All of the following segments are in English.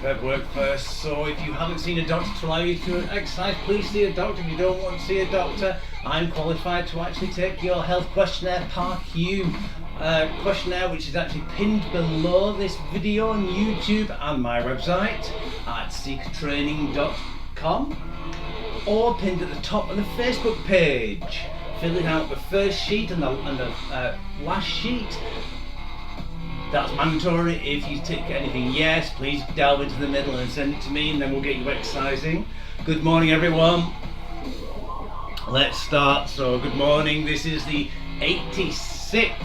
paperwork first. So if you haven't seen a doctor to allow you to exercise, please see a doctor. If you don't want to see a doctor, I'm qualified to actually take your health questionnaire, Part Q questionnaire, which is actually pinned below this video on YouTube and my website at seektraining.com, or pinned at the top of the Facebook page. Filling out the first sheet and the last sheet. That's mandatory. If you tick anything yes, please delve into the middle and send it to me, and then we'll get you exercising. Good morning, everyone. Let's start. So good morning. This is the 86th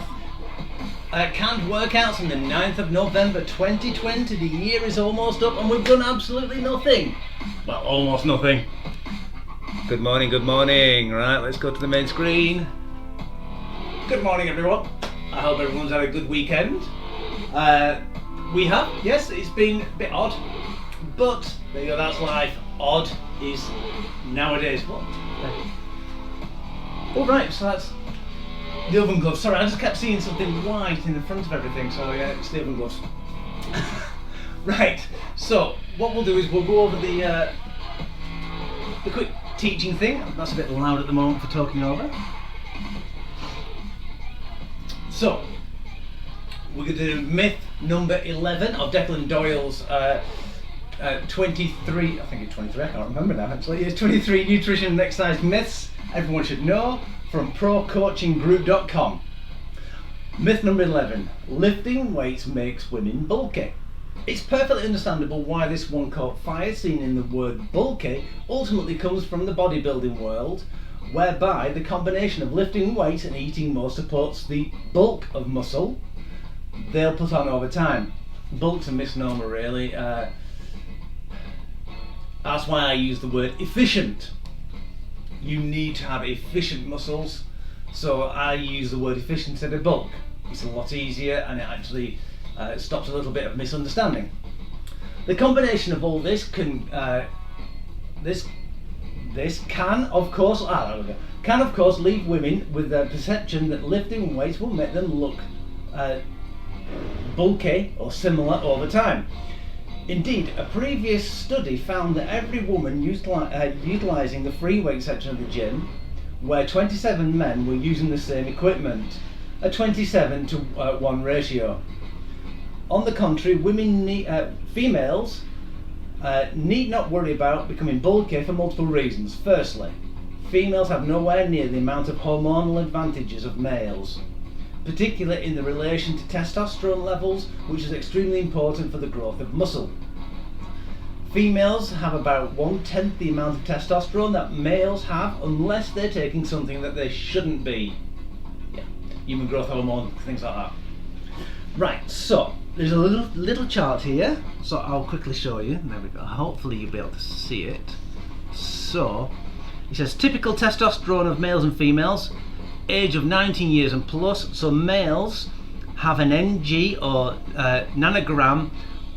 canned workouts on the 9th of November 2020. The year is almost up and we've done absolutely nothing. Well, almost nothing. Good morning, good morning. Right, let's go to the main screen. Good morning, everyone. I hope everyone's had a good weekend. We have, yes, it's been a bit odd, but there you go, that's life. Odd is nowadays. What? Oh, right, so that's the oven gloves. Sorry, I just kept seeing something white in the front of everything, so yeah, it's the oven gloves. Right, so what we'll do is we'll go over the quick teaching thing. That's a bit loud at the moment for talking over. So we're going to do myth number 11 of Declan Doyle's 23, I think it's 23, I can't remember now actually. It's 23 nutrition and exercise myths everyone should know from procoachinggroup.com. Myth number 11, lifting weights makes women bulky. It's perfectly understandable why this one caught fire, seen in the word bulky ultimately comes from the bodybuilding world, whereby the combination of lifting weights and eating more supports the bulk of muscle they'll put on over time. Bulk's a misnomer really. That's why I use the word efficient. You need to have efficient muscles, so I use the word efficient instead of bulk. It's a lot easier and it actually stops a little bit of misunderstanding. The combination of all this can can of course leave women with the perception that lifting weights will make them look bulky or similar over time. Indeed, a previous study found that every woman utilising the free weight section of the gym, where 27 men were using the same equipment, a 27 to 1 ratio. On the contrary, females need not worry about becoming bulky for multiple reasons. Firstly, females have nowhere near the amount of hormonal advantages of males, particularly in the relation to testosterone levels, which is extremely important for the growth of muscle. Females have about 1/10 the amount of testosterone that males have, unless they're taking something that they shouldn't be. Yeah, human growth hormone, things like that. Right, so there's a little chart here, so I'll quickly show you. There we go. Hopefully you'll be able to see it. So it says typical testosterone of males and females, age of 19 years and plus. So males have an ng or nanogram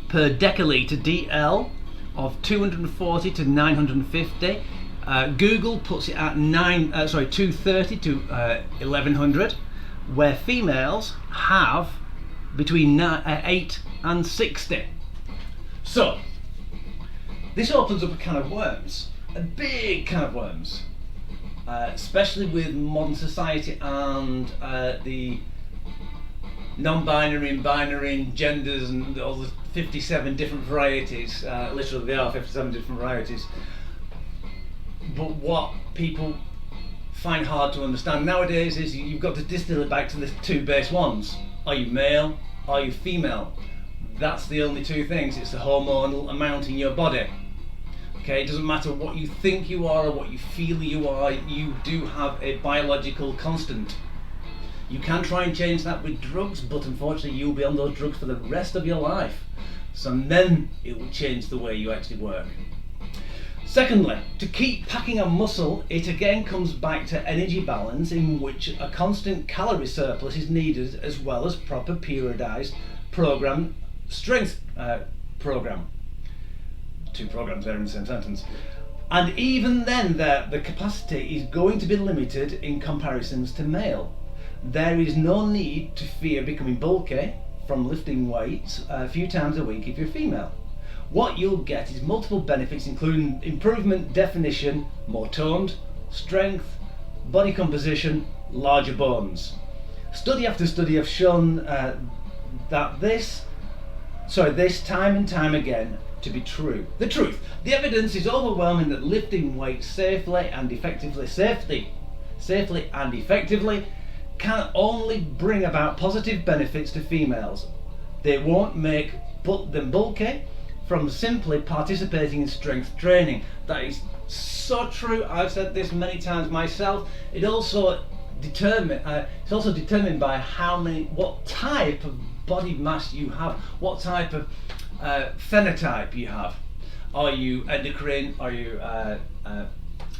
per deciliter DL of 240 to 950. Google puts it at 230 to 1100, where females have between 8 and 60. So this opens up a can of worms, a big can of worms, especially with modern society and the non-binary and binary and genders and all the 57 different varieties. Literally there are 57 different varieties. But what people find hard to understand nowadays is you've got to distill it back to the two base ones. Are you male? Are you female? That's the only two things. It's the hormonal amount in your body. Okay, it doesn't matter what you think you are or what you feel you are, you do have a biological constant. You can try and change that with drugs, but unfortunately you'll be on those drugs for the rest of your life. So then it will change the way you actually work. Secondly, to keep packing on muscle, it again comes back to energy balance, in which a constant calorie surplus is needed, as well as proper periodized strength program. Two programs there in the same sentence. And even then the capacity is going to be limited in comparisons to male. There is no need to fear becoming bulky from lifting weights a few times a week if you're female. what you'll get is multiple benefits, including improvement, definition, more toned, strength, body composition, larger bones. Study after study have shown that this time and time again to be true. The truth. The evidence is overwhelming that lifting weights safely and effectively can only bring about positive benefits to females. They won't make them bulky from simply participating in strength training. That is so true. I've said this many times myself. It's also determined by what type of body mass you have, what type of phenotype you have. Are you endocrine? Are you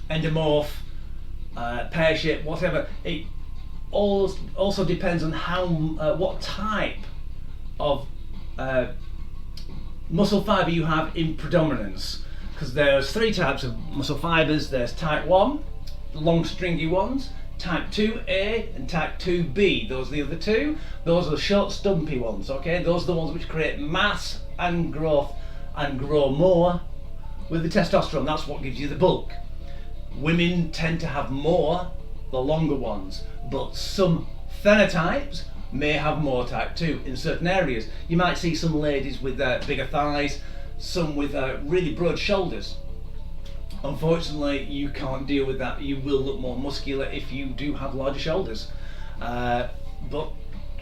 endomorph? Pear-shaped? Whatever. It also depends on what type of muscle fibre you have in predominance, because there's 3 types of muscle fibres. There's type 1, the long stringy ones, type 2A and type 2B. Those are the other 2. Those are the short stumpy ones, okay? Those are the ones which create mass and growth and grow more with the testosterone. That's what gives you the bulk. Women tend to have more, the longer ones, but some phenotypes may have more type 2 in certain areas. You might see some ladies with bigger thighs, some with really broad shoulders. Unfortunately, you can't deal with that. You will look more muscular if you do have larger shoulders. But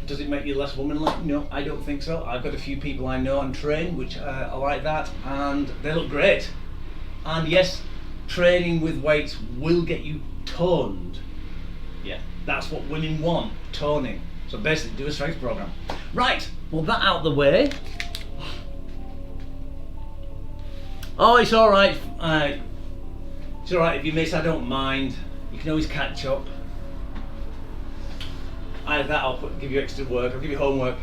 does it make you less womanly? No, I don't think so. I've got a few people I know and train which are like that, and they look great. And yes, training with weights will get you toned. Yeah, that's what women want, toning. So basically do a strength program. Right, well, that out the way. Oh, it's all right. It's all right if you miss, I don't mind. You can always catch up. Either that, I'll give you extra work, I'll give you homework.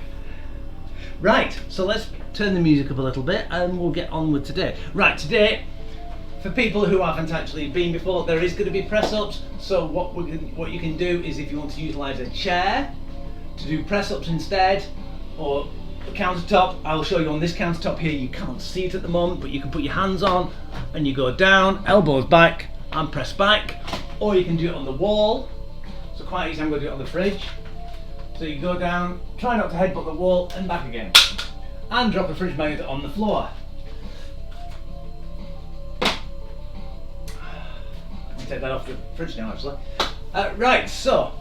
Right, so let's turn the music up a little bit and we'll get on with today. Right, today, for people who haven't actually been before, there is going to be press-ups. So what you can do is, if you want to utilise a chair to do press-ups instead, or a countertop, I'll show you on this countertop here. You can't see it at the moment, but you can put your hands on and you go down, elbows back and press back, or you can do it on the wall. So quite easy. I'm going to do it on the fridge. So you go down, try not to headbutt the wall and back again, and drop a fridge magnet on the floor. I'll take that off the fridge now actually. Right, so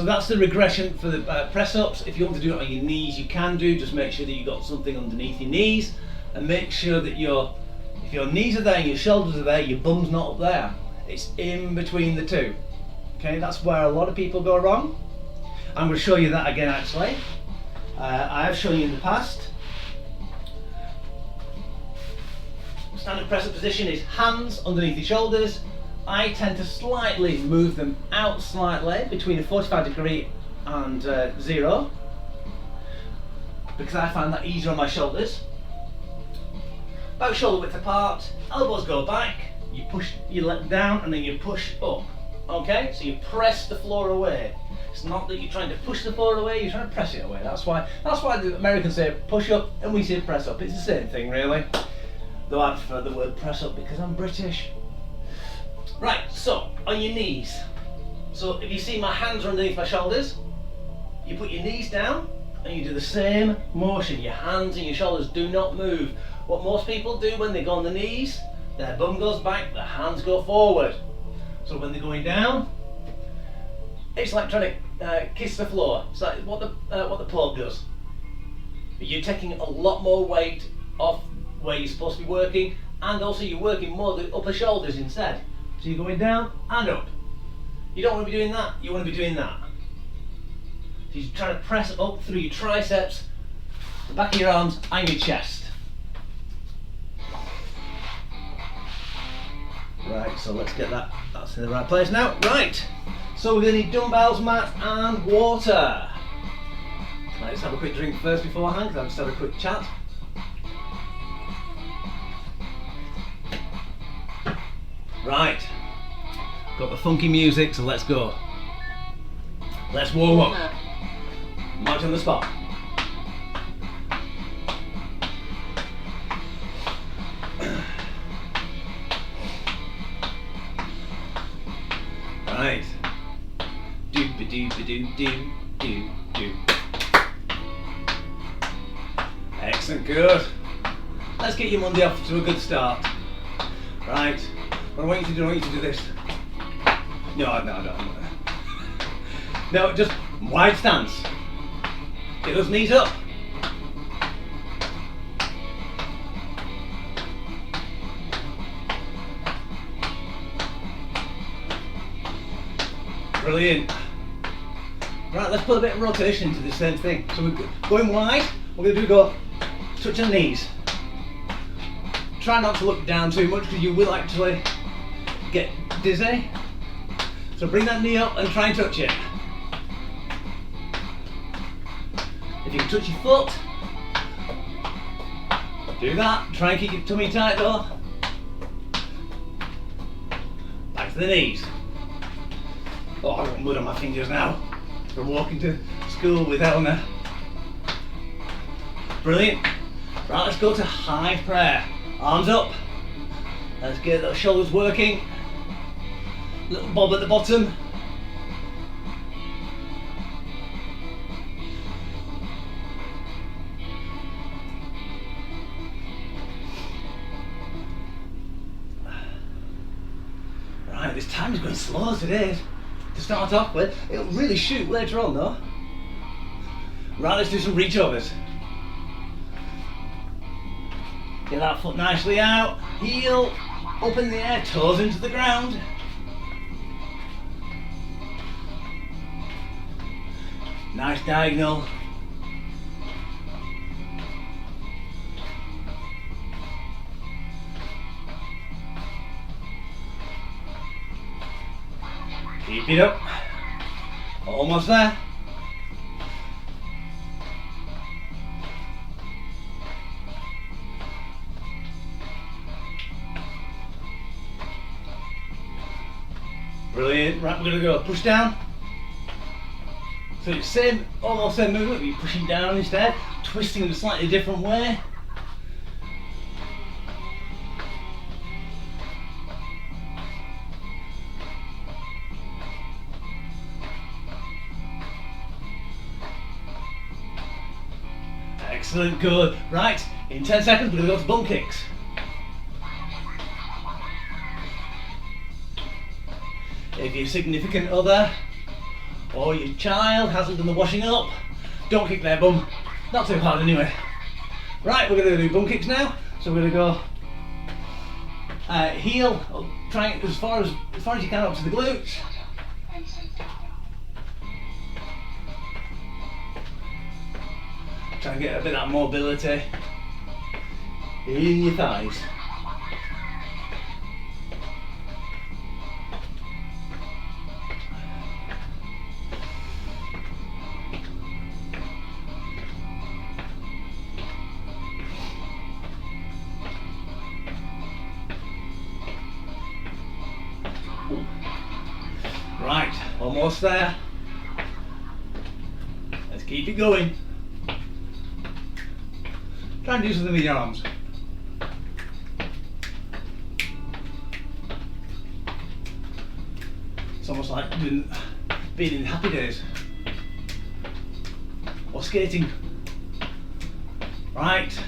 that's the regression for the press-ups. If you want to do it on your knees, you can do. Just make sure that you've got something underneath your knees, and make sure that if your knees are there and your shoulders are there, your bum's not up there. It's in between the two. Okay, that's where a lot of people go wrong. I'm going to show you that again actually. I have shown you in the past. Standard press-up position is hands underneath your shoulders. I tend to slightly move them out slightly between a 45-degree and 0, because I find that easier on my shoulders. About shoulder width apart, elbows go back, you push your leg down and then you push up. Okay, so you press the floor away. It's not that you're trying to push the floor away, you're trying to press it away. That's why the Americans say push up and we say press up. It's the same thing really, though I prefer the word press up because I'm British. Right, so on your knees. So if you see my hands are underneath my shoulders, you put your knees down and you do the same motion. Your hands and your shoulders do not move. What most people do when they go on the knees, their bum goes back, their hands go forward. So when they're going down, it's like trying to kiss the floor. It's like what the Pope does. You're taking a lot more weight off where you're supposed to be working, and also you're working more the upper shoulders instead. So you're going down and up. You don't want to be doing that, you want to be doing that. So you're trying to press up through your triceps, the back of your arms and your chest. Right, so let's get that's in the right place now. Right, so we're going to need dumbbells, mat and water. Let's have a quick drink first beforehand, because I'll just have a quick chat. Right, got the funky music, so let's go. Let's warm up. March on the spot. do. Excellent, good. Let's get your Monday off to a good start. Right, what I want you to do, this. No, no, just wide stance. Get those knees up. Brilliant. Right, let's put a bit of rotation into the same thing. So we're going wide, we're going to go touch on knees. Try not to look down too much because you will actually get dizzy. So bring that knee up and try and touch it. If you can touch your foot, do that. Try and keep your tummy tight though. Back to the knees. Oh, I've got mud on my fingers now from walking to school with Eleanor. Brilliant. Right, let's go to high prayer. Arms up. Let's get those shoulders working. Little bob at the bottom. Right, this time is going slow today to start off with. It'll really shoot later on though. Right, let's do some reach overs. Get that foot nicely out, heel up in the air, toes into the ground. Nice diagonal. Keep it up. Almost there. Brilliant. Right, we're going to go push down. So it's same, almost same movement, but you're pushing down instead, twisting in a slightly different way. Excellent, good. Right, in 10 seconds we're going to go to bum kicks. If your significant other or your child hasn't done the washing up, don't kick their bum. Not too hard anyway. Right, we're going to do bum kicks now. So we're going to go heel, try as far as you can up to the glutes. Try and get a bit of that mobility in your thighs. Right, almost there. Let's keep it going. Try and do something with your arms. It's almost like being in Happy Days or skating. Right,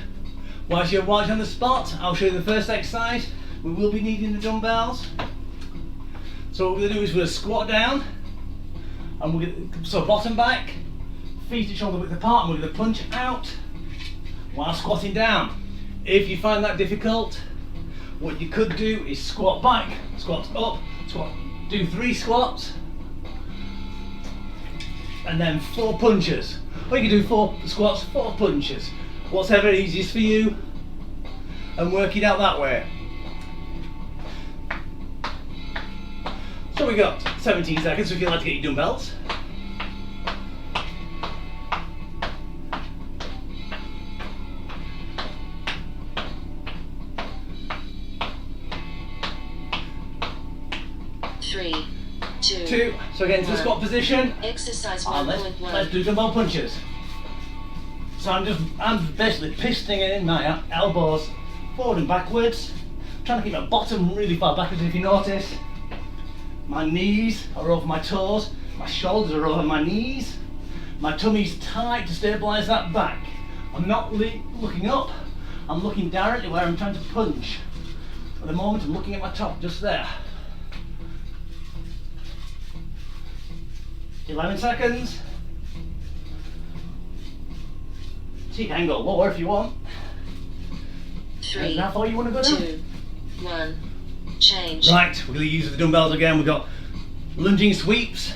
whilst you're on the spot, I'll show you the first exercise. We will be needing the dumbbells. So what we're going to do is we're going to squat down, and we're going to, so bottom back, feet and shoulder width apart, and we're going to punch out while squatting down. If you find that difficult, what you could do is squat back, squat up, squat, do 3 squats, and then 4 punches. Or you can do 4 squats, 4 punches. Whatever easiest for you, and work it out that way. So we got 17 seconds, so if you'd like to get your dumbbells. Three, two. So get into the squat position. Exercise And 1.1. let's do dumbbell punches. So I'm basically pistoning in my elbows forward and backwards, trying to keep my bottom really far backwards. If you notice, my knees are over my toes, My shoulders are over my knees. My tummy's tight to stabilise that back. I'm not looking up, I'm looking directly where I'm trying to punch. At the moment I'm looking at my top, just there. 11 seconds. So you can go lower if you want. 3, How far you want to go now? 2, 1, change. Right, we're going to use the dumbbells again. We've got lunging sweeps.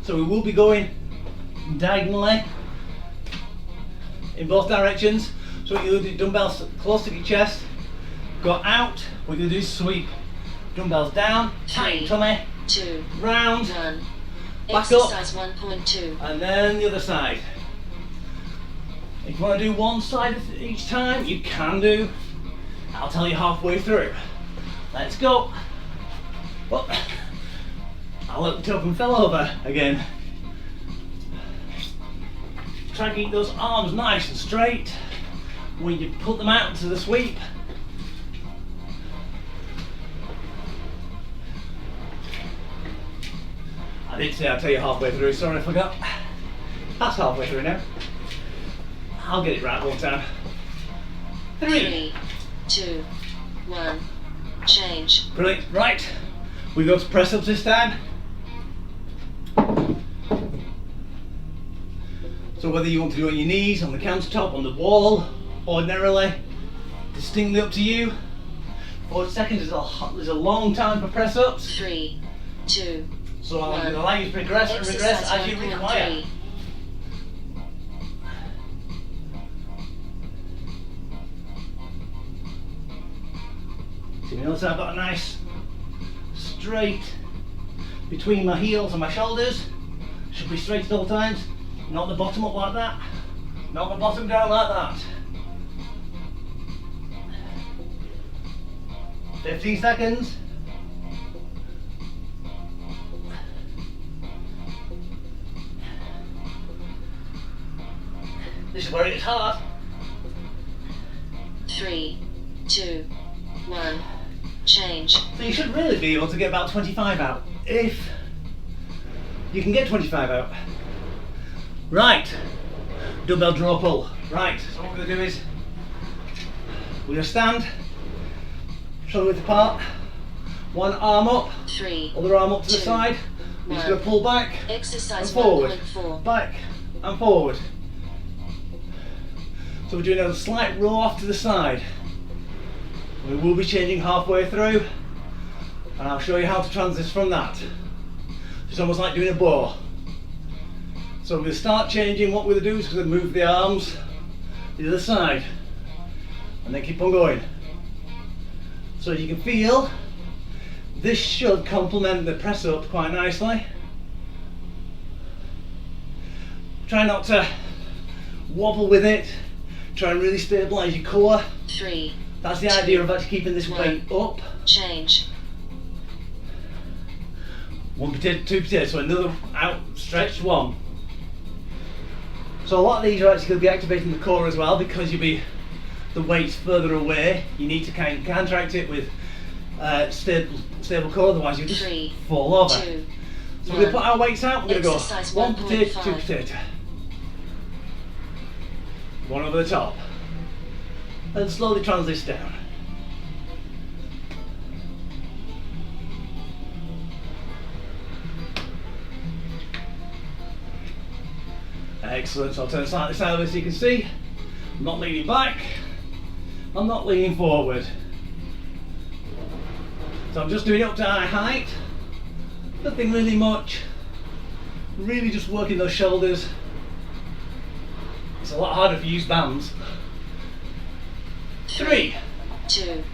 So we will be going diagonally in both directions. So we're going to do dumbbells close to your chest. Go out, we're going to do sweep. Dumbbells down, tight 3, tummy, 2, round, 1. back up, Exercise 1.2. and then the other side. If you want to do one side each time, you can do. I'll tell you halfway through. Let's go. Oh, I looked up and fell over again. Try and keep those arms nice and straight when you put them out to the sweep. I did say I'd tell you halfway through, sorry I forgot. That's halfway through now. I'll get it right one time. 3, 2, 1, change. Brilliant, right. We go to press ups this time. So whether you want to do it on your knees, on the countertop, on the wall, ordinarily, distinctly up to you. 40 seconds is a long time for press ups. 3, 2, So I'm 1. going to allow you to progress and regress Exercise as you require. 1.3. So you notice I've got a nice straight between my heels and my shoulders. Should be straight at all times. Not the bottom up like that. Not the bottom down like that. 15 seconds. This is where it's hard. 3, 2, 1, change. So you should really be able to get about 25 out, if you can get 25 out. Right, dumbbell draw pull. Right, so what we're going to do is, we're going to stand, shoulder width apart, one arm up, 3, other arm up to the 2, side. We're just 1. going to pull back and Exercise forward, 1.4. back and forward. So we're doing a slight roll off to the side. We will be changing halfway through, and I'll show you how to transition from that. It's almost like doing a bow. So we're going to start changing. What we're going to do is we're going to move the arms to the other side, and then keep on going. So you can feel this should complement the press up quite nicely. Try not to wobble with it. Try and really stabilise your core. 3, That's the idea of actually keeping this weight up. change. 1 potato, 2 potatoes, so another outstretched one. So a lot of these are actually going to be activating the core as well, because the weight's further away. You need to kind of counteract it with stable core, otherwise you just 3, fall over. 2, So we're going to put our weights out. We're going to go Exercise 1 potato, 2 1.5. potato. One over the top. And slowly transition down. Excellent, so I'll turn slightly sideways so you can see. I'm not leaning back, I'm not leaning forward. So I'm just doing it up to eye height. Nothing really much. Really just working those shoulders. It's a lot harder if you use bands. 3, 2,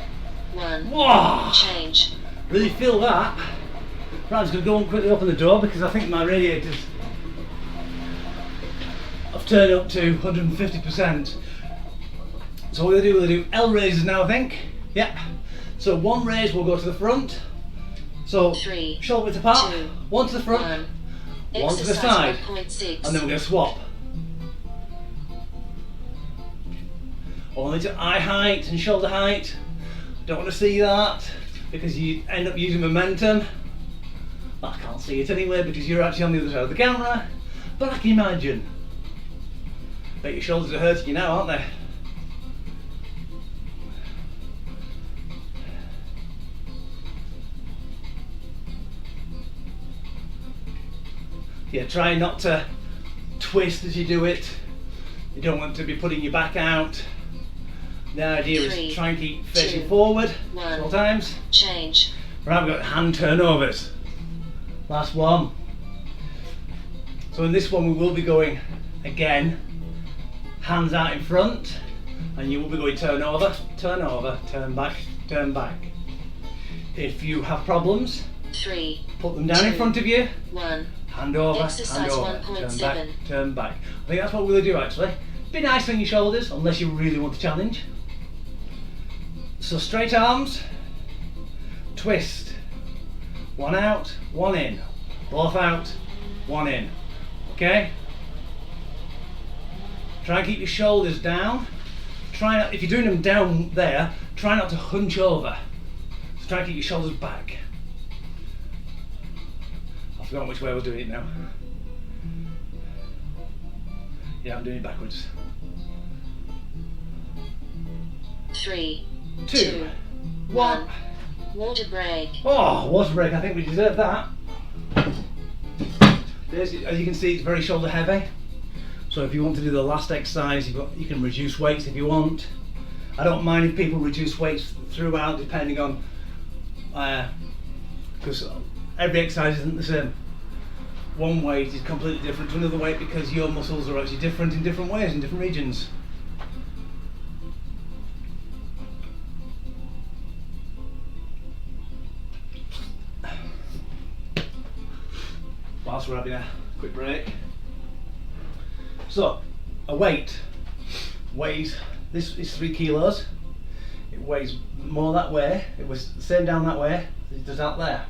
1, wow, change. really feel that. Right, I'm just going to go and quickly open the door because I think my radiators have turned up to 150%. So what we're going to do L raises now, I think. Yep. So one raise will go to the front. So 3, shoulder width apart, 2, one to the front, 1. one to the Exercise side, 1.6. and then we're going to swap. Only to eye height and shoulder height. Don't want to see that because you end up using momentum I can't see it anyway because you're actually on the other side of the camera, but I can imagine. Bet your shoulders are hurting you now, aren't they? Yeah, try not to twist as you do it. You don't want to be putting your back out. The idea is try and keep facing forward at all times. Change. Right, we've got hand turnovers. Last one. So in this one we will be going again, hands out in front, and you will be going turn over, turn back, turn back. If you have problems, 3, put them down 2, in front of you, 1. hand over, Exercise hand over, 1.7. turn back, turn back. I think that's what we're going to do actually. Be nice on your shoulders, unless you really want to challenge. So straight arms, twist. One out, one in. Both out, one in. Okay? Try and keep your shoulders down. Try not, if you're doing them down there, try not to hunch over. So try and keep your shoulders back. I've forgotten which way I was doing it now. Yeah, I'm doing it backwards. 3, 2, 1. Water break. Oh, water break, I think we deserve that. As you can see, it's very shoulder heavy. So if you want to do the last exercise, you can reduce weights if you want. I don't mind if people reduce weights throughout, depending on, because every exercise isn't the same. One weight is completely different to another weight because your muscles are actually different in different ways, in different regions. Whilst we're having a quick break. So, a weight weighs, this is 3 kilos. It weighs more that way, it was the same down that way, it does out there.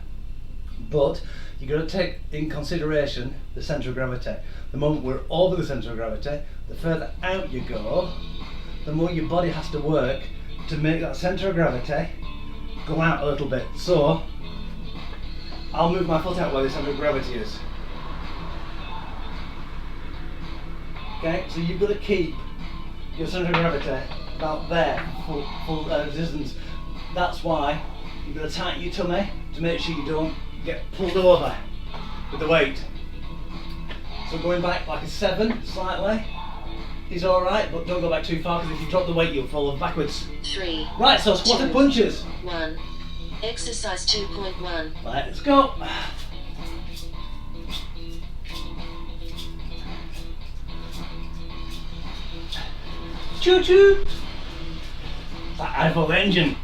But you've got to take in consideration the centre of gravity. The moment we're over the centre of gravity, the further out you go, the more your body has to work to make that centre of gravity go out a little bit. So, I'll move my foot out where the centre of gravity is. Okay, so you've got to keep your centre of gravity about there, full resistance. That's why you've got to tighten your tummy to make sure you don't get pulled over with the weight. So going back like a 7 slightly is alright, but don't go back too far because if you drop the weight you'll fall over backwards. 3. Right, so squat and punches. 1. Exercise 2.1. Right, let's go. Choo choo. That eyeball engine.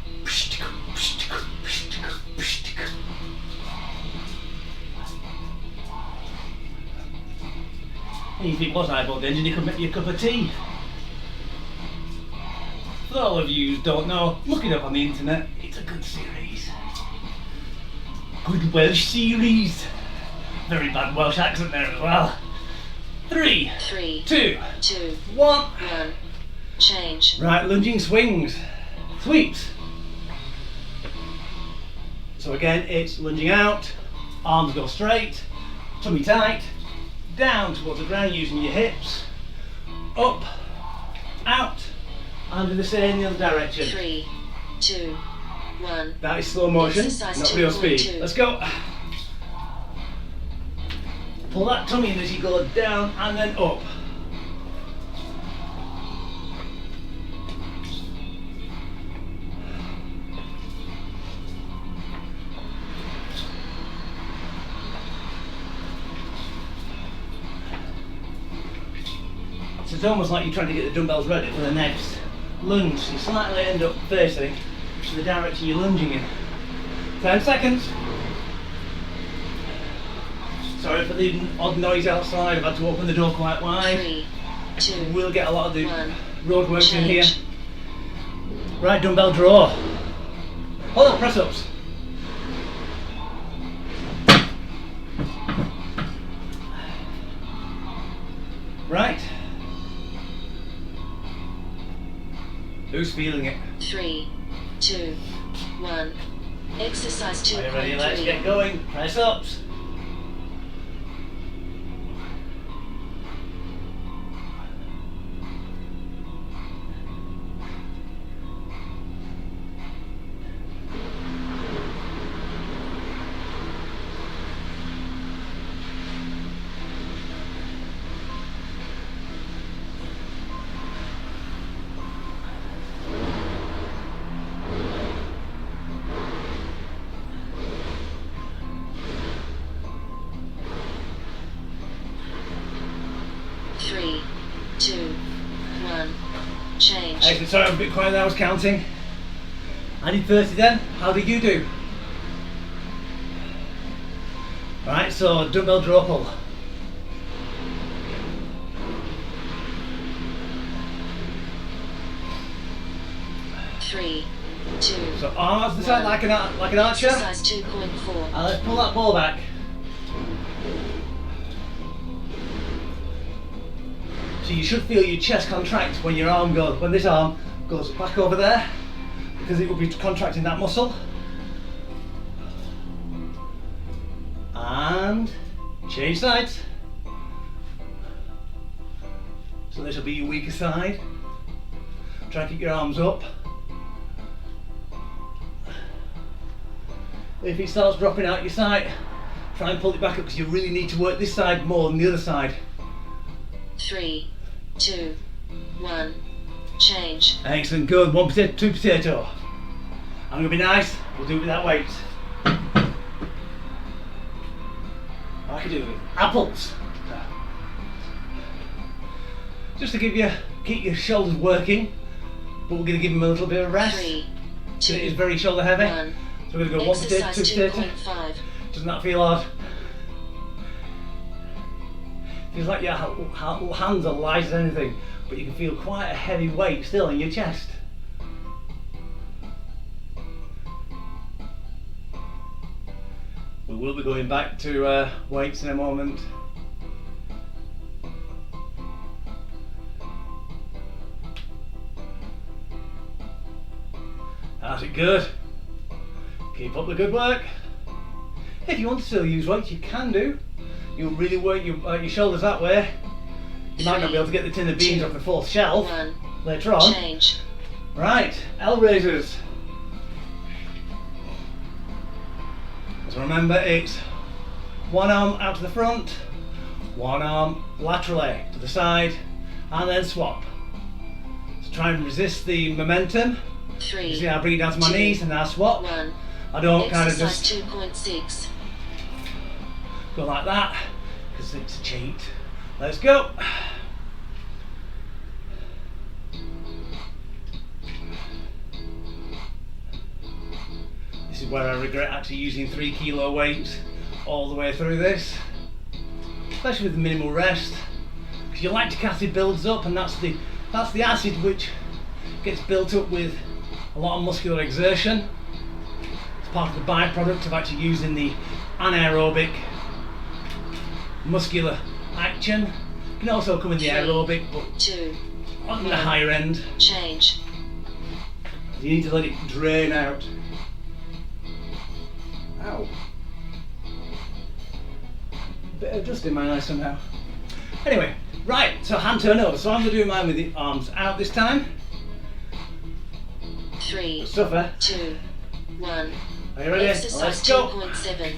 If it was eyeball engine, you could make you a cup of tea. For all of you who don't know, look it up on the internet. It's a good series. Good Welsh series. Very bad Welsh accent there as well. 3, 2, 1. Change. Right, lunging swings. Sweeps. So again, it's lunging out, arms go straight, tummy tight, down towards the ground using your hips, up, out, and do the same in the other direction. 3, 2, 1. That is slow motion, Exercise not real speed. 2.2. Let's go. Pull that tummy in as you go down and then up. So it's almost like you're trying to get the dumbbells ready for the next lunge. You slightly end up facing the direction you're lunging in. 10 seconds. Sorry for the odd noise outside, I've had to open the door quite wide. 3, 2, We'll get a lot of the 1. road work in here. Change. Right, dumbbell draw. Hold on, press ups. Right. Who's feeling it? 3, 2, 1. Exercise Are you ready? 2.3. Let's get going. Press ups. Change. Excellent. Sorry, I'm a bit quiet there, I was counting. I did 30 then. How did you do? Right, so dumbbell draw pull. Three, two. So arms to the side like an archer. Exercise 2.4. And let's pull that ball back. So you should feel your chest contract when your arm goes, when this arm goes back over there, because it will be contracting that muscle. And change sides. So this will be your weaker side. Try and keep your arms up. If it starts dropping out your side, try and pull it back up because you really need to work this side more than the other side. 3, 2, 1. Change. Excellent, good. 1 potato, 2 potato. I'm going to be nice, we'll do it without weights. I can do it with apples. Just to keep your shoulders working, but we're going to give them a little bit of rest. 3, So 2, it is very shoulder heavy. 1. So we're going to go 1 potato, 2 Exercise potato. 2.5. Doesn't that feel hard? Feels like your hands are light as anything, but you can feel quite a heavy weight still in your chest. We will be going back to weights in a moment. That's it, good. Keep up the good work. If you want to still use weights, you can do. You'll really work your shoulders that way. You might not be able to get the tin of beans off the 4th shelf 1. later on. Change. Right, L raises. So remember, it's one arm out to the front, one arm laterally to the side, and then swap. So try and resist the momentum. 3. You see how I bring it down to my 2, knees and now swap. 1. I don't kind of Exercise just 2.6. go like that, because it's a cheat. Let's go. This is where I regret actually using 3 kilo weights all the way through this, especially with minimal rest, because your lactic acid builds up, and that's the acid which gets built up with a lot of muscular exertion. It's part of the byproduct of actually using the anaerobic muscular action. It can also come in the aerobic, but 2. on the higher end. Change. You need to let it drain out. Ow. Bit of dust in my eye somehow. Anyway, right, so hand turn over. So I'm going to do mine with the arms out this time. 3, Suffer. 2, 1. Are you ready? Exercise Let's go. 2.7.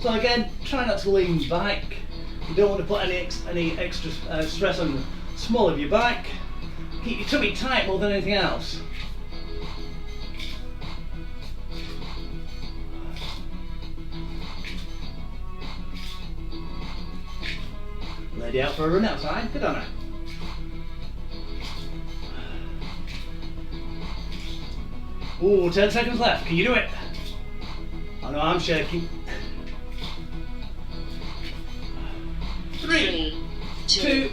So again, try not to lean back. You don't want to put any extra stress on the small of your back. Keep your tummy tight more than anything else. Lady out for a run outside. Good on her. Ooh, 10 seconds left. Can you do it? I know I'm shaking. 3, 2,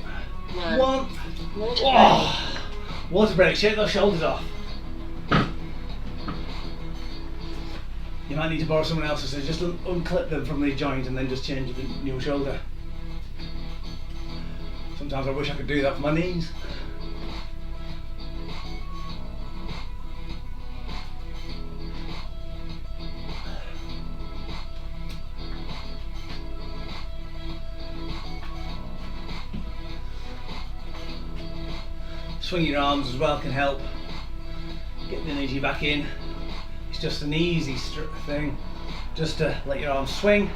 1. Water Oh, water break. Shake those shoulders off. You might need to borrow someone else's, so just unclip them from the joint and then just change the new shoulder. Sometimes I wish I could do that for my knees. Swinging your arms as well can help get the energy back in. It's just an easy thing, just to let your arms swing.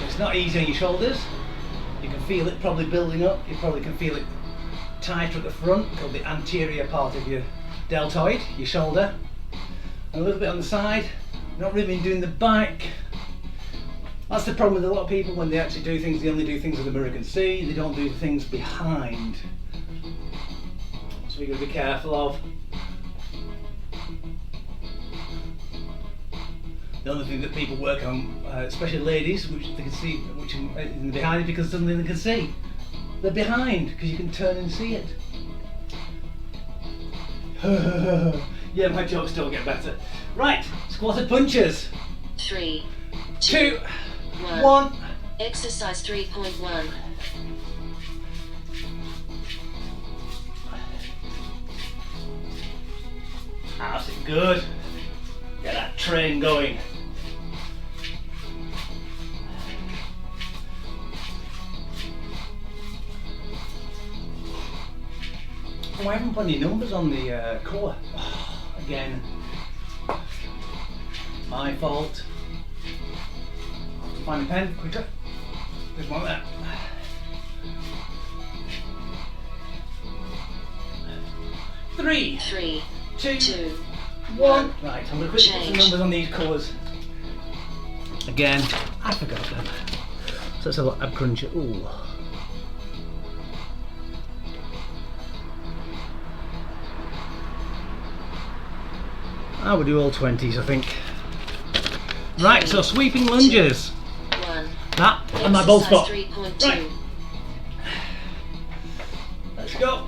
It's not easy on your shoulders. You can feel it probably building up. You probably can feel it tighter at the front, called the anterior part of your deltoid, your shoulder, and a little bit on the side. Not really been doing the back. That's the problem with a lot of people when they actually do things. They only do things that the mirror can see. They don't do the things behind. So we've got to be careful of. The other thing that people work on, especially ladies, which they can see, which in the behind, because it's something they can see. They're behind because you can turn and see it. Yeah, my jokes don't get better. Right, squatted punches. 3, 2, 1. 1. Exercise 3.1. That's it, good. Get that train going. Oh, I haven't put any numbers on the core. Oh, again, my fault. Find a pen quicker. There's one there. Three, 3, two, 2, 1. Right, I'm going to quickly put some Change. numbers on these colours. Again, I forgot them. So let's have a look. Ab cruncher. Ooh. I would do all 20s, I think. Right, so sweeping lunges. 1. That and my ball spot. 3.2. Right. Let's go.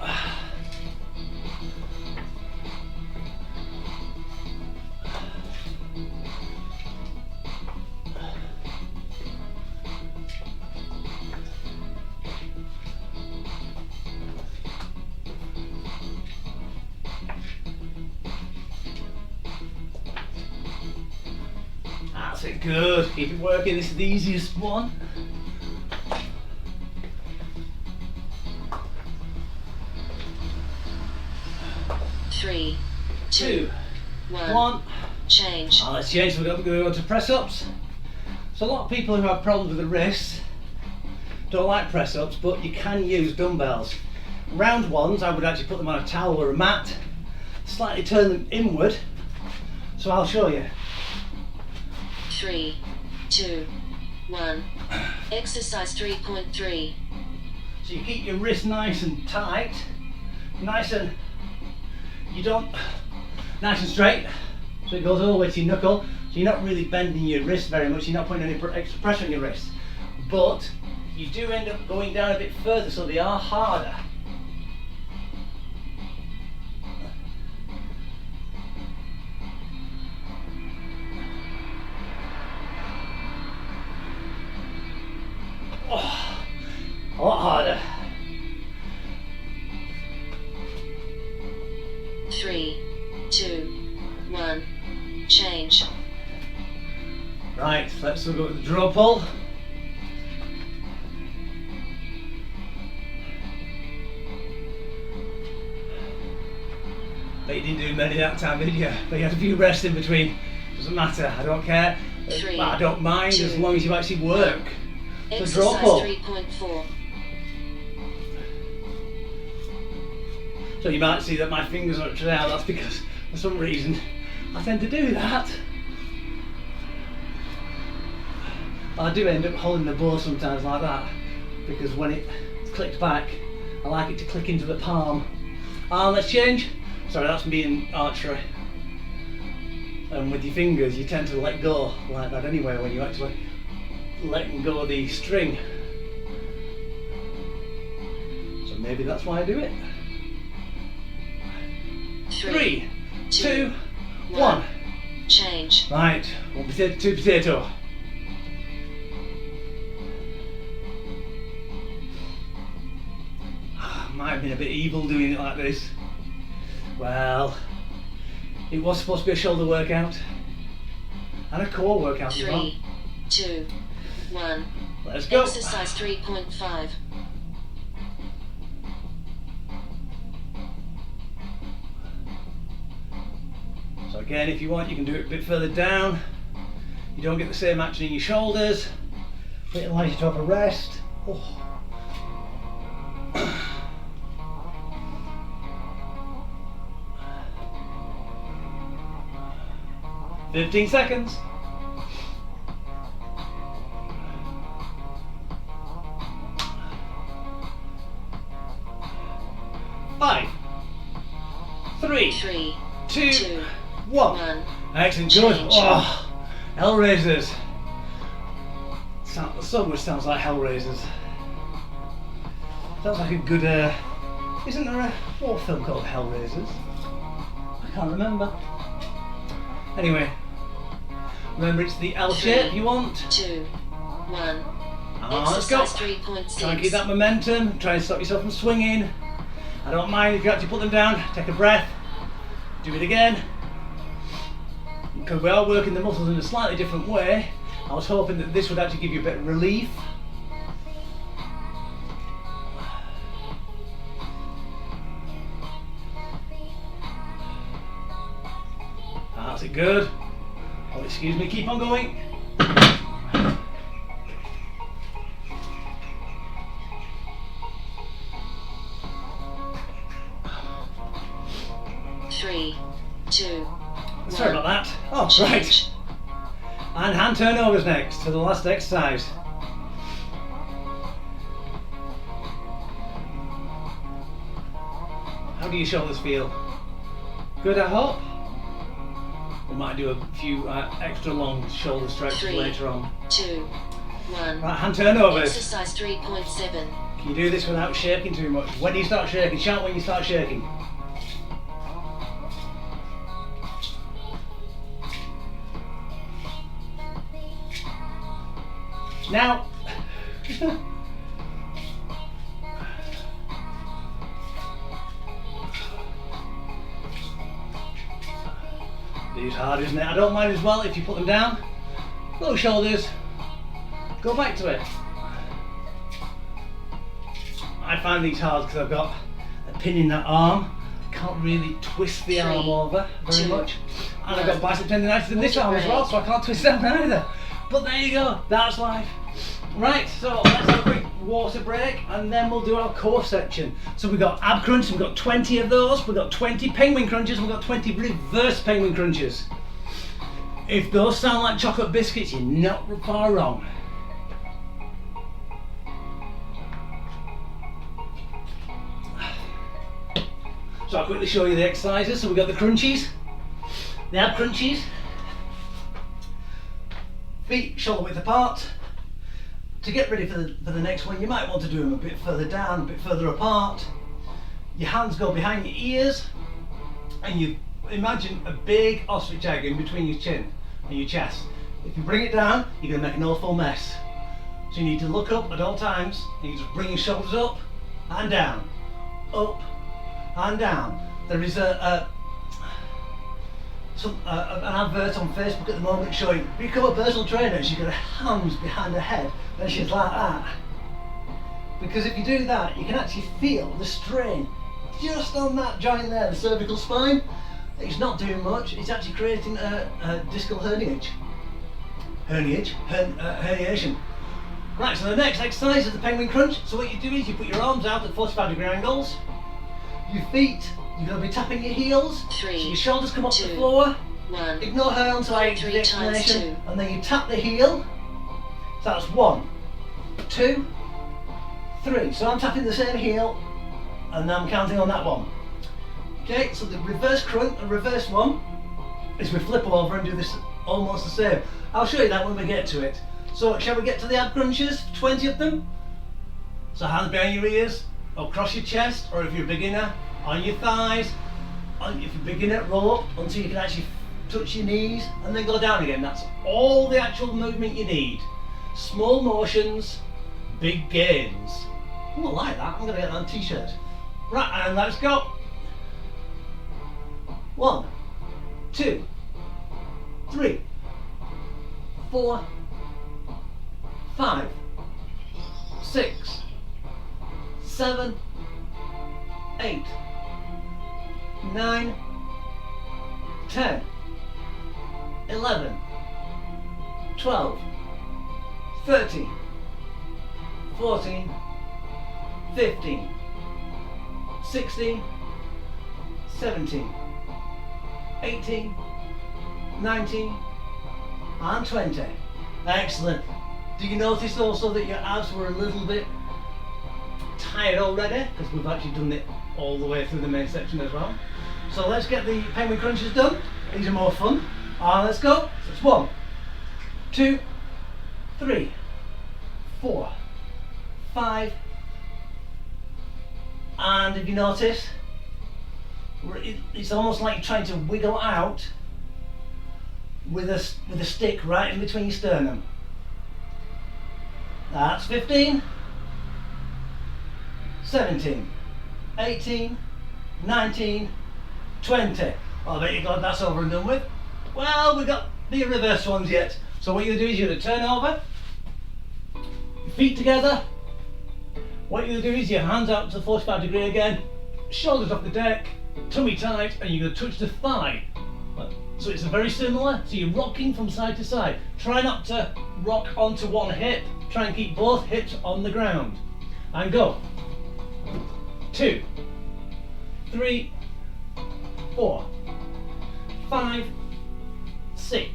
That's it, good. Keep it working. This is the easiest one. Three, 2, 1. 1. Change. Let's change. We're going to go to press ups. So a lot of people who have problems with the wrists don't like press ups, but you can use dumbbells. Round ones, I would actually put them on a towel or a mat, slightly turn them inward. So I'll show you. 3, 2, 1. Exercise 3.3. So you keep your wrist nice and tight, nice and nice and straight. So it goes all the way to your knuckle. So you're not really bending your wrist very much. You're not putting any extra pressure on your wrist, but you do end up going down a bit further, so they are harder. Oh, a lot harder. 3, 2, 1. Change. Right, let's go with the draw pull. Bet you didn't do many that time, did you? But you had a few rests in between. Doesn't matter, I don't care. 3, I don't mind 2, as long as you actually work. So Exercise draw pull. 3.4. So you might see that my fingers are actually out. That's because for some reason I tend to do that. I do end up holding the ball sometimes like that, because when it clicks back, I like it to click into the palm. Let's change. Sorry, that's me in archery. And with your fingers, you tend to let go like that anyway when you actually letting go of the string. So maybe that's why I do it. 3, 2, 1. Change. Right, 1 potato, 2 potato. Might have been a bit evil doing it like this. Well, it was supposed to be a shoulder workout and a core workout as well. 3, 2, 1. Let's go. Exercise 3.5. So again, if you want, you can do it a bit further down. You don't get the same action in your shoulders, but it allows you to have a rest. Oh. 15 seconds. 5, 3, 3, 2, 2, 1. 1. Excellent, good. Change. Oh, Hellraisers. So much sounds like Hellraisers. Sounds like a good, isn't there a war film called Hellraisers? I can't remember. Anyway, remember it's the L shape you want. 2, 1. Let's go. Exercise 3.6. Try and keep that momentum. Try and stop yourself from swinging. I don't mind if you actually put them down. Take a breath. Do it again. Because we are working the muscles in a slightly different way. I was hoping that this would actually give you a bit of relief. That's it, good. Oh, excuse me, keep on going. 3, 2, Sorry about that. Oh, Change. right. And hand turnovers next for the last exercise. How do your shoulders feel? Good, I hope. We might do a few extra long shoulder stretches 3, later on. 2, 1. Right, hand turnovers. Exercise 3.7. Can you do this without shaking too much? When do you start shaking? Shout when you start shaking. Now, these hard, isn't it? I don't mind as well if you put them down. Low shoulders. Go back to it. I find these hard because I've got a pin in that arm. I can't really twist the arm over very much. And I've got bicep tendonitis in this arm as well, so I can't twist that one either. But there you go, that's life. Right, so let's have a quick water break and then we'll do our core section. So we've got ab crunch, we've got 20 of those, we've got 20 penguin crunches, we've got 20 reverse penguin crunches. If those sound like chocolate biscuits, you're not far wrong. So I'll quickly show you the exercises. So we've got the crunchies, the ab crunchies. Feet shoulder width apart. To get ready for the next one, you might want to do them a bit further down, a bit further apart. Your hands go behind your ears, and you imagine a big ostrich egg in between your chin and your chest. If you bring it down, you're going to make an awful mess. So you need to look up at all times, and you just bring your shoulders up and down, up and down. There is an advert on Facebook at the moment showing become a personal trainer. She's got her hands behind her head and she's like that. Because if you do that, you can actually feel the strain just on that joint there, the cervical spine. It's not doing much. It's actually creating a discal herniation. Right, so the next exercise is the penguin crunch. So what you do is you put your arms out at 45-degree angles. Your feet, you're going to be tapping your heels. 3, So your shoulders come off 2, the floor. 1. Ignore her until I do 3 the times explanation. 2. And then you tap the heel. So that's 1, 2, 3. So I'm tapping the same heel and I'm counting on that one. Okay, so the reverse crunch, the reverse one, is we flip over and do this almost the same. I'll show you that when we get to it. So shall we get to the ab crunches? 20 of them. So hands behind your ears, or across your chest, or if you're a beginner, on your thighs. If you're a beginner, roll up until you can actually touch your knees and then go down again. That's all the actual movement you need. Small motions, big gains. Ooh, I like that. I'm going to get that on a t-shirt. Right, and let's go. 1, 2, 3, 4, 5, 6, 7, 8, 9, 10, 11, 12, 13, 14, 15, 16, 17, 18, 19, and 20. Excellent. Do you notice also that your abs were a little bit tired already? Because we've actually done all the way through the main section as well. So let's get the penguin crunches done. These are more fun. Let's go. So it's 1, 2, 3, 4, 5, and if you notice, it's almost like trying to wiggle out with a stick right in between your sternum. That's 15, 17, 18, 19, 20. Oh, I bet you're glad that's over and done with. Well, we've got the reverse ones yet. So what you're going to do is you're going to turn over, your feet together. What you're going to do is your hands out to the 45-degree again, shoulders off the deck, tummy tight, and you're going to touch the thigh. So it's very similar. So you're rocking from side to side. Try not to rock onto one hip. Try and keep both hips on the ground. And go. 2, 3, 4, 5, 6,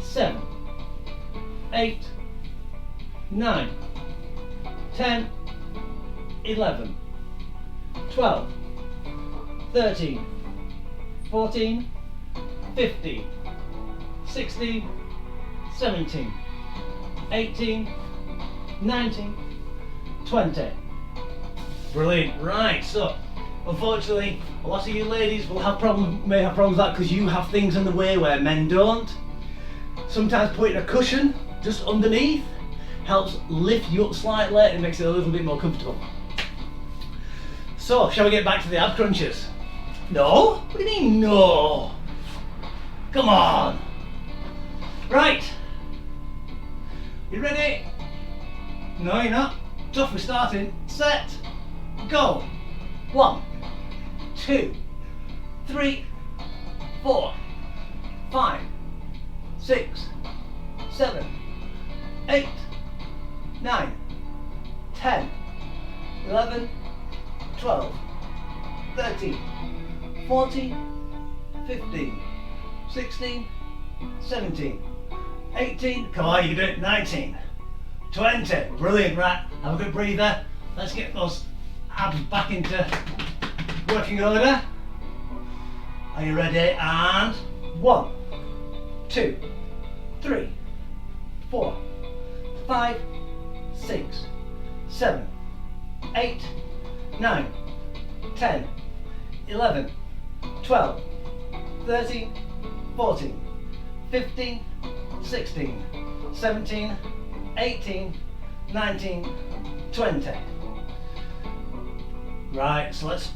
7, 8, 9, 10, 11, 12, 13, 14, 15, 16, 17, 18, 19, 20. Brilliant. Right, so unfortunately a lot of you ladies may have problems with that because you have things in the way where men don't. Sometimes putting a cushion just underneath helps lift you up slightly and makes it a little bit more comfortable. So, shall we get back to the ab crunches? No? What do you mean no? Come on! Right. You ready? No, you're not. Tough, we're starting. Set. Go. 1, 2, 3, 4, 5, 6, 7, 8, 9, 10, 11, 12, 13, 14, 15, 16, 17, 18, come on, you do it, 19, 20, brilliant, right, have a good breather, let's get those abs back into working order. Are you ready? And 1, 2, 3, 4, 5, 6, 7, 8, 9, 10, 11, 12, 13, 14, 15, 16, 17, 18, 19, 20. Right, so let's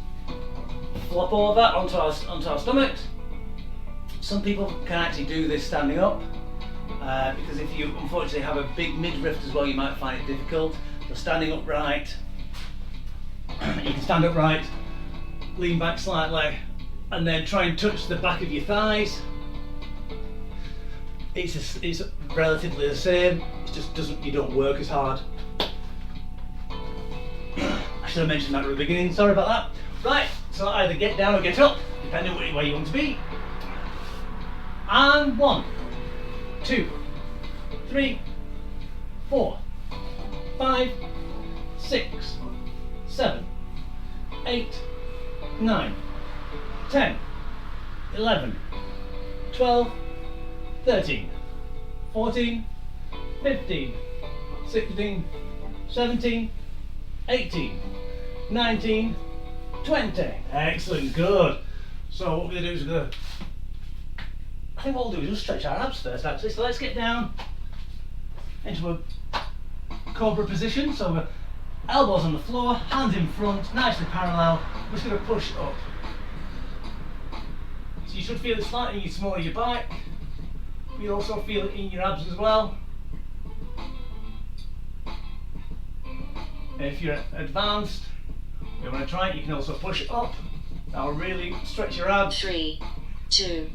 flop over onto our stomachs. Some people can actually do this standing up because if you unfortunately have a big midriff as well, you might find it difficult. So standing upright, you can stand upright, lean back slightly, and then try and touch the back of your thighs. It's relatively the same. It just you don't work as hard. I should have mentioned that at the beginning. Sorry about that. Right, so either get down or get up, depending on where you want to be. And 1, 2, 3, 4, 5, 6, 7, 8, 9, 10, 11, 12, 13, 14, 15, 16, 17, 18, 19, 20. Excellent, good. So what we're going to do is I think what we'll do is just stretch our abs first actually. So let's get down into a cobra position. So we're elbows on the floor, hands in front, nicely parallel. We're just going to push up. So you should feel it slightly in your small of your back. You'll also feel it in your abs as well. And if you're advanced, you want to try it, you can also push up. That'll really stretch your abs. 3, 2,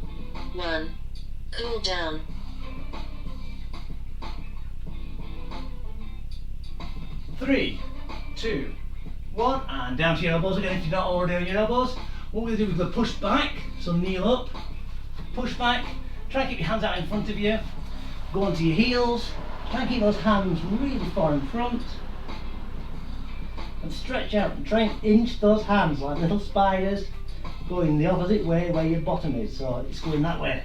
1, cool down. 3, 2, 1, and down to your elbows again if you're not already on your elbows. What we're going to do is we'll push back, so kneel up, push back, try and keep your hands out in front of you, go onto your heels, try and keep those hands really far in front. and stretch out and try and inch those hands like little spiders going the opposite way where your bottom is, so it's going that way.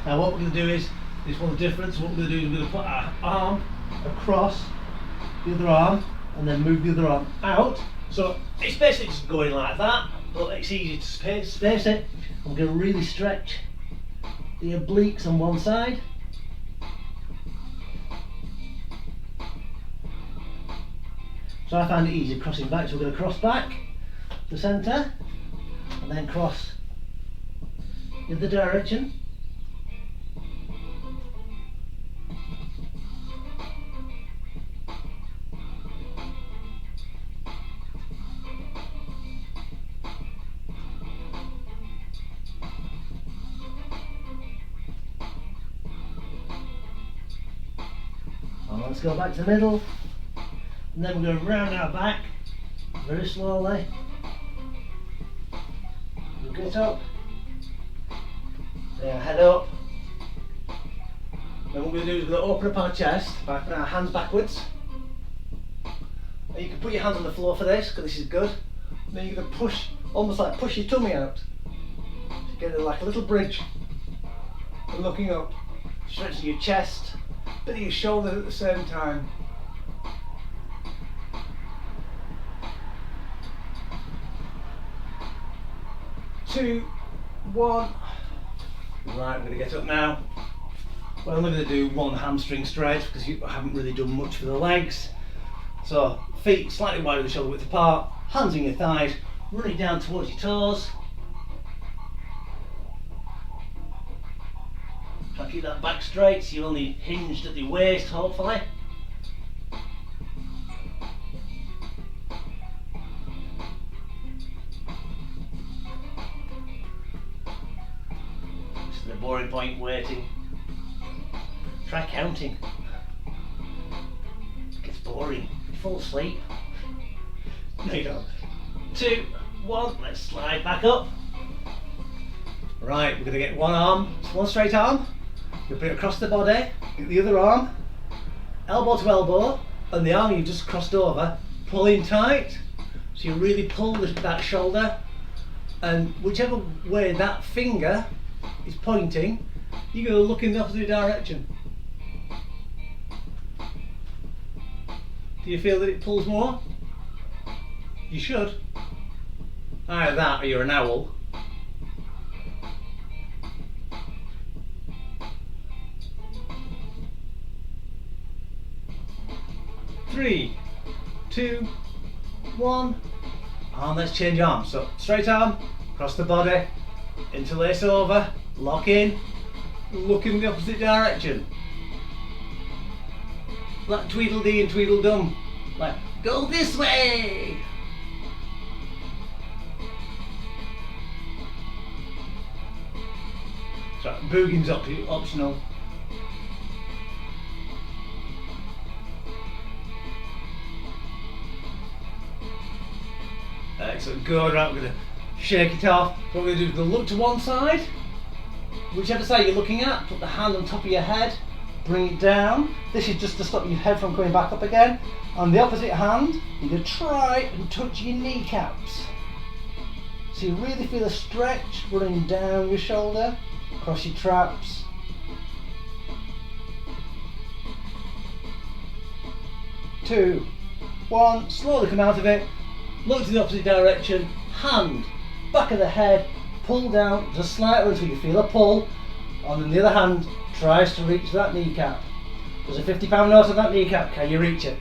Now what we're going to do is, this one's different, so what we're going to do is we're going to put our arm across the other arm and then move the other arm out. So it's basically just going like that, but it's easy to space it. I'm going to really stretch the obliques on one side. So I find it easy crossing back, so we're going to cross back to the centre and then cross in the direction. Let's go back to the middle, and then we're going to round our back very slowly. We'll get up, then head up. Then what we're going to do is we're going to open up our chest by putting our hands backwards. And you can put your hands on the floor for this, because this is good. And then you're going to push, almost like push your tummy out. So you get like a little bridge. And looking up, stretching your chest, bit of your shoulders at the same time. Two, one. Right, we're going to get up now. Well, I'm going to do one hamstring stretch because you haven't really done much for the legs. So, feet slightly wider than shoulder width apart, hands in your thighs, running down towards your toes. Try to keep that back straight so you're only hinged at the waist, hopefully. This is the boring point, waiting. Try counting. It gets boring. You fall asleep. No, you don't. 2, 1, let's slide back up. Right, we're going to get one arm, one straight arm. You'll put it across the body, get the other arm, elbow to elbow, and the arm you've just crossed over, pulling tight. So you really pull that shoulder, and whichever way that finger is pointing, you're going to look in the opposite direction. Do you feel that it pulls more? You should. Either that or you're an owl. Three, 2, 1, and let's change arms. So straight arm, across the body, interlace over, lock in, look in the opposite direction. Like Tweedledee and Tweedledum, like go this way. So boogie's optional. Excellent, good. Right, we're going to shake it off. What we're going to do is we're going to look to one side, whichever side you're looking at, put the hand on top of your head, bring it down. This is just to stop your head from coming back up again. On the opposite hand, you're going to try and touch your kneecaps. So you really feel a stretch running down your shoulder, across your traps. Two, one, slowly come out of it. Look to the opposite direction, hand, back of the head, pull down just slightly until you feel a pull, and then the other hand tries to reach that kneecap. There's a £50 note on that kneecap, can you reach it?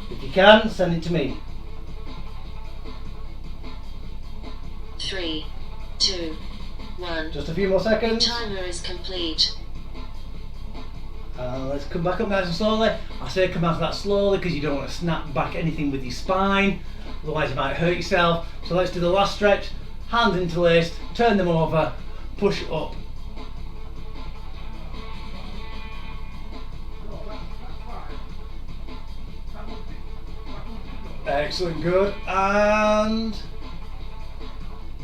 If you can, send it to me. 3, 2, 1. Just a few more seconds. Timer is complete. Let's come back up nice and slowly. I say come out of that slowly because you don't want to snap back anything with your spine, otherwise you might hurt yourself. So let's do the last stretch. Hands interlaced, turn them over, push up. Excellent, good. And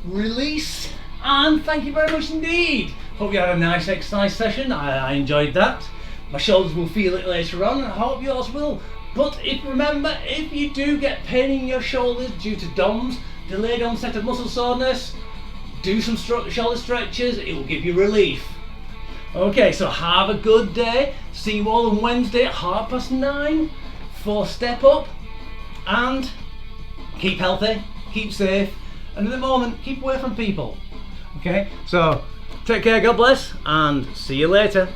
release. And thank you very much indeed. Hope you had a nice exercise session. I enjoyed that. My shoulders will feel it later on, and I hope yours will. But remember, if you do get pain in your shoulders due to DOMS, delayed onset of muscle soreness, do some shoulder stretches, it will give you relief. Okay, so have a good day. See you all on Wednesday at 9:30 for Step Up. And keep healthy, keep safe, and at the moment, keep away from people. Okay, so take care, God bless, and see you later.